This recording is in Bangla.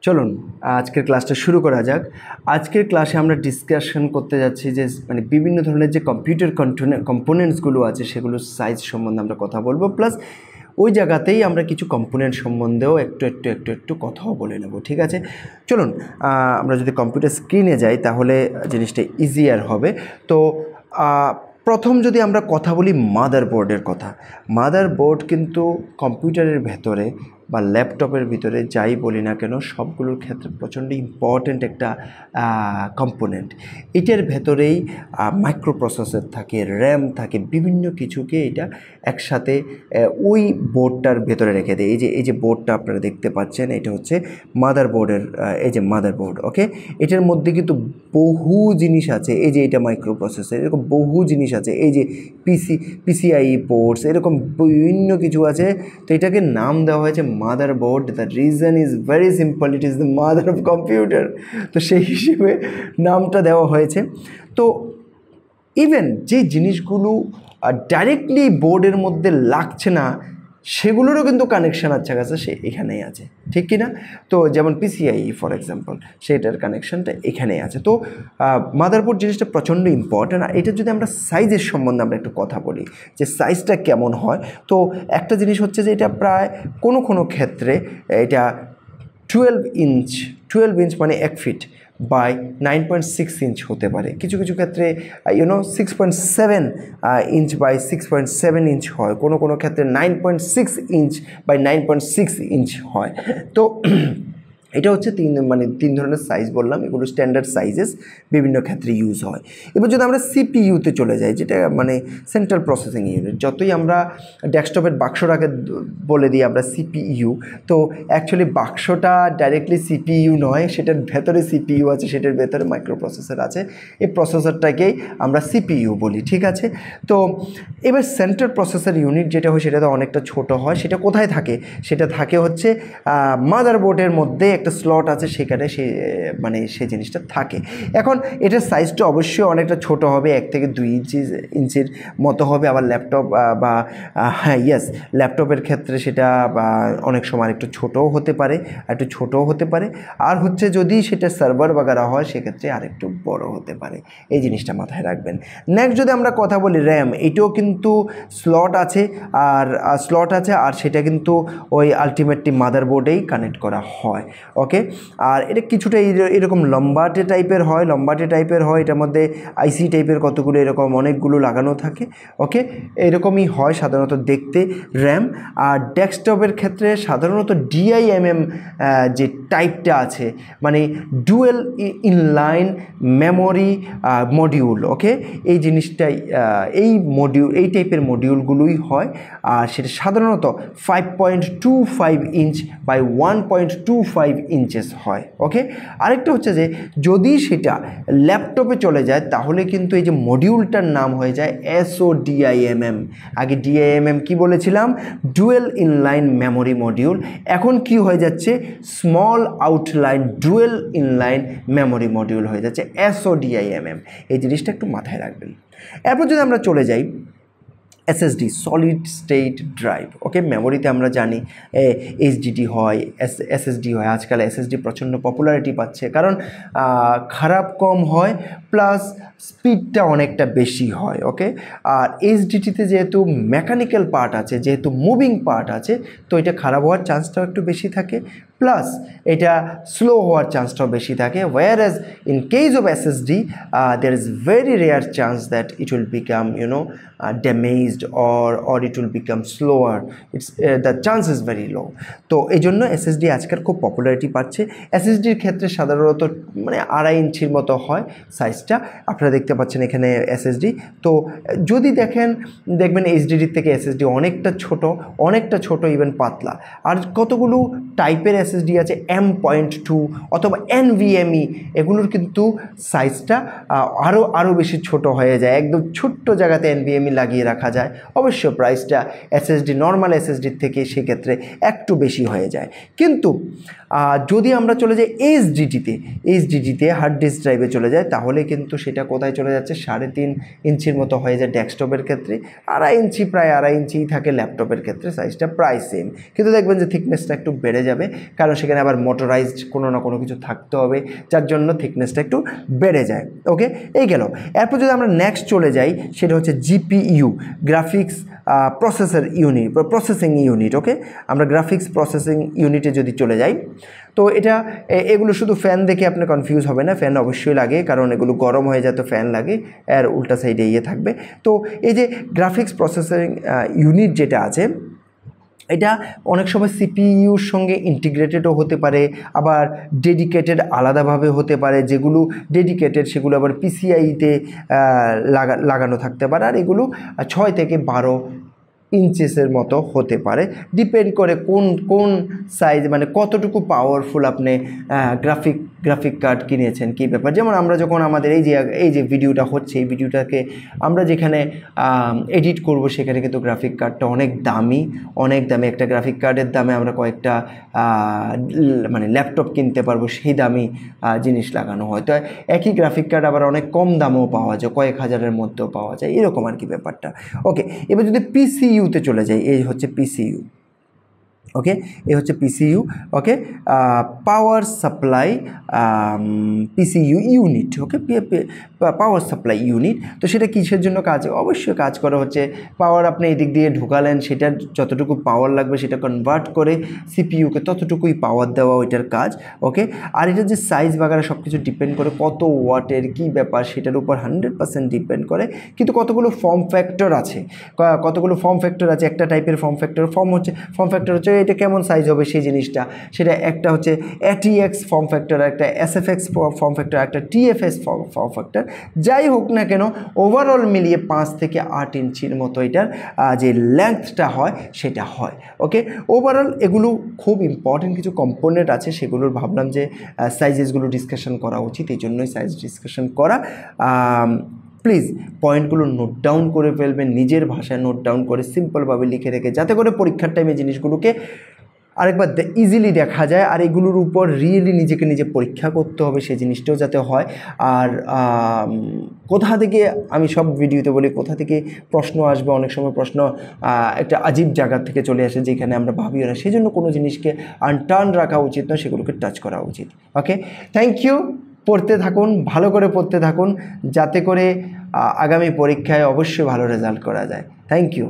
চলুন আজকের ক্লাসটা শুরু করা যাক। আজকের ক্লাসে আমরা ডিসকাশন করতে যাচ্ছি যে মানে বিভিন্ন ধরনের যে কম্পিউটার কম্পোনেন্টসগুলো আছে সেগুলোর সাইজ সম্বন্ধে আমরা কথা বলবো, প্লাস ওই জায়গাতেই আমরা কিছু কম্পোনেন্ট সম্বন্ধেও একটু কথাও বলে নেব। ঠিক আছে, চলুন আমরা যদি কম্পিউটার স্ক্রিনে যাই তাহলে জিনিসটা ইজিয়ার হবে। তো প্রথম যদি আমরা কথা বলি মাদারবোর্ডের কথা, মাদারবোর্ড কিন্তু কম্পিউটারের ভেতরে বা ল্যাপটপের ভিতরে যাই বলি না কেন সবগুলোর ক্ষেত্রে প্রচণ্ড ইম্পর্ট্যান্ট একটা কম্পোনেন্ট। এটার ভেতরেই মাইক্রো প্রসেসর থাকে, র্যাম থাকে, বিভিন্ন কিছুকে এটা একসাথে ওই বোর্ডটার ভেতরে রেখে দেয়। এই যে বোর্ডটা আপনারা দেখতে পাচ্ছেন, এটা হচ্ছে মাদারবোর্ডের এই যে মাদারবোর্ড। ওকে, এটার মধ্যে কিন্তু বহু জিনিস আছে। এই যে এটা মাইক্রো প্রসেসর, এরকম বহু জিনিস আছে। এই যে পিসিআই পোর্টস, এরকম বিভিন্ন কিছু আছে। তো এটাকে নাম দেওয়া হয়েছে motherboard. The reason is very simple, it is the mother of computer. তো সেই হিসেবে নামটা দেওয়া হয়েছে। তো ইভেন যে জিনিসগুলো ডাইরেক্টলি বোর্ডের মধ্যে লাগছে না সেগুলোরও কিন্তু কানেকশান আছে সে এখানেই আছে, ঠিক কি না? তো যেমন পিসিআই ফর এক্সাম্পল, সেটার কানেকশানটা এখানেই আছে। তো মাদারবোর্ড জিনিসটা প্রচণ্ড ইম্পর্ট্যান্ট। আর এটা যদি আমরা সাইজের সম্বন্ধে আমরা একটু কথা বলি যে সাইজটা কেমন হয়, তো একটা জিনিস হচ্ছে যে এটা প্রায় কোনো ক্ষেত্রে এটা 12 ইঞ্চ মানে 1 ফিট বাই 9.6 ইঞ্চ হতে পারে। কিছু ক্ষেত্রে 6.7 ইঞ্চ বাই 6.7 ইঞ্চ হয়, কোনো ক্ষেত্রে 9.6 ইঞ্চ বাই 9.6 ইঞ্চ হয়। তো এটা হচ্ছে তিন ধরনের সাইজ বললাম, এগুলো স্ট্যান্ডার্ড সাইজেস, বিভিন্ন ক্ষেত্রে ইউজ হয়। এবার যদি আমরা সিপিইউতে চলে যাই, যেটা মানে সেন্ট্রাল প্রসেসিং ইউনিট, যতই আমরা ডেস্কটপের বাক্সটাকে বলে দিই আমরা সিপিইউ, তো অ্যাকচুয়ালি বাক্সটা ডাইরেক্টলি সিপিইউ নয়, সেটার ভেতরে সিপিইউ আছে, সেটার ভেতরে মাইক্রো প্রসেসর আছে। এই প্রসেসরটাকেই আমরা সিপিইউ বলি, ঠিক আছে? তো এবার সেন্ট্রাল প্রসেসর ইউনিট যেটা হয় সেটা তো অনেকটা ছোট হয়। সেটা কোথায় থাকে? সেটা থাকে হচ্ছে মাদারবোর্ডের মধ্যে একটা স্লট আছে, সেখানে সে জিনিসটা থাকে। এখন এটার সাইজটা অবশ্যই অনেকটা ছোট হবে, 1 থেকে 2 ইঞ্চির মতো হবে। আবার ল্যাপটপ বা ল্যাপটপের ক্ষেত্রে সেটা অনেক সময় একটু ছোটও হতে পারে, আর হচ্ছে যদি সেটা সার্ভার বাগারা হয় সেক্ষেত্রে আর একটু বড় হতে পারে। এই জিনিসটা মাথায় রাখবেন। নেক্সট যদি আমরা কথা বলি র্যাম, এটাও কিন্তু স্লট আছে আর সেটা কিন্তু ওই আলটিমেটলি মাদারবোর্ডেই কানেক্ট করা হয়। ওকে, আর এটা কিছুটা এরকম লম্বাটে টাইপের হয়, এটার মধ্যে আইসি টাইপের কতগুলো এরকম অনেকগুলো লাগানো থাকে। ওকে, এরকমই হয় সাধারণত দেখতে র্যাম। আর ডেস্কটপের ক্ষেত্রে সাধারণত ডিআইএমএম যে টাইপটা আছে, মানে ডুয়েল ইনলাইন মেমোরি মডিউল। ওকে, এই জিনিসটাই এই টাইপের মডিউলগুলোই হয়। আর সেটা সাধারণত 5.25 ইঞ্চ বাই 1.25 ইঞ্চেস হয়। ওকে, আরেকটা হচ্ছে যে যদি সেটা ল্যাপটপে চলে যায় তাহলে কিন্তু এই যে মডিউলটার নাম হয়ে যায় SODIMM। আগে ডিআইএমএম কি বলেছিলাম? Dual inline memory module. এখন কি হয়ে যাচ্ছে? Small outline dual inline memory module হয়ে যাচ্ছে SODIMM। এই জিনিসটা একটু মাথায় রাখবেন। এরপর যদি আমরা চলে যাই এসএসডি, সলিড স্টেট ড্রাইভ। ওকে, মেমোরিতে আমরা জানি এইচডিডি হয়, এসএসডি হয়। আজকাল এসএসডি প্রচণ্ড পপুলারিটি পাচ্ছে, কারণ খারাপ কম হয় প্লাস স্পিডটা অনেকটা বেশি হয়। ওকে, আর এইচডিডিতে যেহেতু মেকানিক্যাল পার্ট আছে, যেহেতু মুভিং পার্ট আছে, তো এটা খারাপ হওয়ার চান্সটাও একটু বেশি থাকে, প্লাস এটা স্লো হওয়ার চান্সটাও বেশি থাকে। whereas in case of SSD there is very rare chance that it will become damaged or it will become slower. The chance is very low. তো এই জন্য SSD আজকাল খুব পপুলারিটি পাচ্ছে। SSDর ক্ষেত্রে সাধারণত মানে 2.5 ইঞ্চির মতো হয় সাইজটা, আপনারা দেখতে পাচ্ছেন এখানে SSD। তো যদি দেখবেন এইচডিডির থেকে SSD অনেকটা ছোট, ইভেন পাতলা। আর কতগুলো টাইপের SSD আছে, M.2 অথবা NVMe, এগুলোর কিন্তু সাইজটা আরও বেশি ছোট হয়ে যায়। একদম ছোট্ট জায়গাতে NVMe লাগিয়ে রাখা যায়। যায় অবশ্য প্রাইসটা এসএসডি নর্মাল এসএসডির থেকে সেক্ষেত্রে একটু বেশি হয়ে যায়। কিন্তু যদি আমরা চলে যাই এইচডিডিতে হার্ড ডিস্ক ড্রাইভে চলে যায় তাহলে কিন্তু সেটা কোথায় চলে যাচ্ছে 3.5 ইঞ্চির মতো হয়ে যায় ডেস্কটপের ক্ষেত্রে, 2.5 ইঞ্চি প্রায় 2.5 ইঞ্চিই থাকে ল্যাপটপের ক্ষেত্রে, সাইজটা প্রায় সেম। কিন্তু দেখবেন যে থিকনেসটা একটু বেড়ে যাবে, কারণ সেখানে আবার মোটরাইজড কোনো না কোনো কিছু থাকতে হবে, যার জন্য থিকনেসটা একটু বেড়ে যায়। ওকে, এই গেল। এরপর যদি আমরা নেক্সট চলে যাই সেটা হচ্ছে জিপিইউ, গ্রাফিক্স প্রসেসিং ইউনিট। ওকে, আমরা গ্রাফিক্স প্রসেসিং ইউনিটে যদি চলে যাই তো এগুলো শুধু ফ্যান দেখে আপনি কনফিউজ হবে না, ফ্যান অবশ্যই লাগে, কারণ এগুলো গরম হয়ে যায় তো ফ্যান লাগে, এর উল্টা সাইডে থাকবে। তো এই যে গ্রাফিক্স প্রসেসিং ইউনিট যেটা আছে এটা অনেক সময় সিপিইউর সঙ্গে ইন্টিগ্রেটেডও হতে পারে, আবার ডেডিকেটেড আলাদাভাবে হতে পারে। যেগুলো ডেডিকেটেড সেগুলো আবার পিসিআইতে লাগানো থাকতে পারে, আর এগুলো 6 থেকে 12 ইঞ্চেসের মতো হতে পারে, ডিপেন্ড করে কোন সাইজ, মানে কতটুকু পাওয়ারফুল আপনি গ্রাফিক কার্ড কিনেছেন, কী ব্যাপার। যেমন আমরা যখন আমাদের এই যে ভিডিওটা হচ্ছে, এই ভিডিওটাকে আমরা যেখানে এডিট করব সেখানে কিন্তু গ্রাফিক কার্ডটা অনেক দামি একটা গ্রাফিক কার্ডের দামে আমরা কয়েকটা মানে ল্যাপটপ কিনতে পারবো, সেই দামি জিনিস লাগানো হয়। তো একই গ্রাফিক কার্ড আবার অনেক কম দামেও পাওয়া যায়, কয়েক হাজারের মধ্যেও পাওয়া যায়, এরকম আর কি ব্যাপারটা। ওকে, এবার যদি পিসিইউতে চলে যাই, এই হচ্ছে পিসিইউ। ওকে, এই হচ্ছে পিসিইউ। ওকে, পাওয়ার সাপ্লাই পিসিইউ ইউনিট। ওকে, পাওয়ার সাপ্লাই ইউনিট। তো সেটা কিসের জন্য অবশ্যই কাজ করা হচ্ছে পাওয়ার আপনি এদিক দিয়ে ঢোকালেন, সেটার যতটুকু পাওয়ার লাগবে সেটা কনভার্ট করে সিপিইউকে ততটুকুই পাওয়ার দেওয়া ওইটার কাজ। ওকে, আর এটার যে সাইজ বাগারা সব কিছু ডিপেন্ড করে কত ওয়াটের কী ব্যাপার সেটার উপর 100% ডিপেন্ড করে। কিন্তু কতগুলো ফর্ম ফ্যাক্টর আছে, একটা টাইপের ফর্ম ফ্যাক্টর হচ্ছে এটা কেমন সাইজ হবে সেই জিনিসটা, সেটা একটা হচ্ছে ATX ফর্ম ফ্যাক্টর, একটা SFX ফর্ম ফ্যাক্টর, একটা TFS ফর্ম ফ্যাক্টর। যাই হোক না কেন ওভারঅল মিলিয়ে 5 থেকে 8 ইঞ্চির মতো এটার যে লেন্থটা হয় সেটা হয়। ওকে, ওভারঅল এগুলো খুব ইম্পর্টেন্ট কিছু কম্পোনেন্ট আছে, সেগুলোর ভাবলাম যে সাইজেসগুলো ডিসকাশন করা উচিত, এই জন্যই সাইজ ডিসকাশন করা। প্লিজ পয়েন্টগুলো নোট ডাউন করে ফেলবেন, নিজের ভাষায় নোট ডাউন করে সিম্পলভাবে লিখে রেখে, যাতে করে পরীক্ষার টাইমে জিনিসগুলোকে আরেকবার ইজিলি দেখা যায়, আর এগুলোর উপর রিয়েলি নিজে পরীক্ষা করতে হবে, সেই জিনিসটাও যাতে হয়। আর কোথা থেকে, আমি সব ভিডিওতে বলি, কোথা থেকে প্রশ্ন আসবে, অনেক সময় প্রশ্ন একটা আজীব জায়গা থেকে চলে আসে যেখানে আমরা ভাবিও না, সেই জন্য কোনো জিনিসকে আনটার্ন রাখা উচিত নয়, সেগুলোকে টাচ করা উচিত। ওকে, থ্যাংক ইউ। পড়তে থাকুন, ভালো করে পড়তে থাকুন, যাতে করে আগামী পরীক্ষায় অবশ্যই ভালো রেজাল্ট করা যায়। Thank you.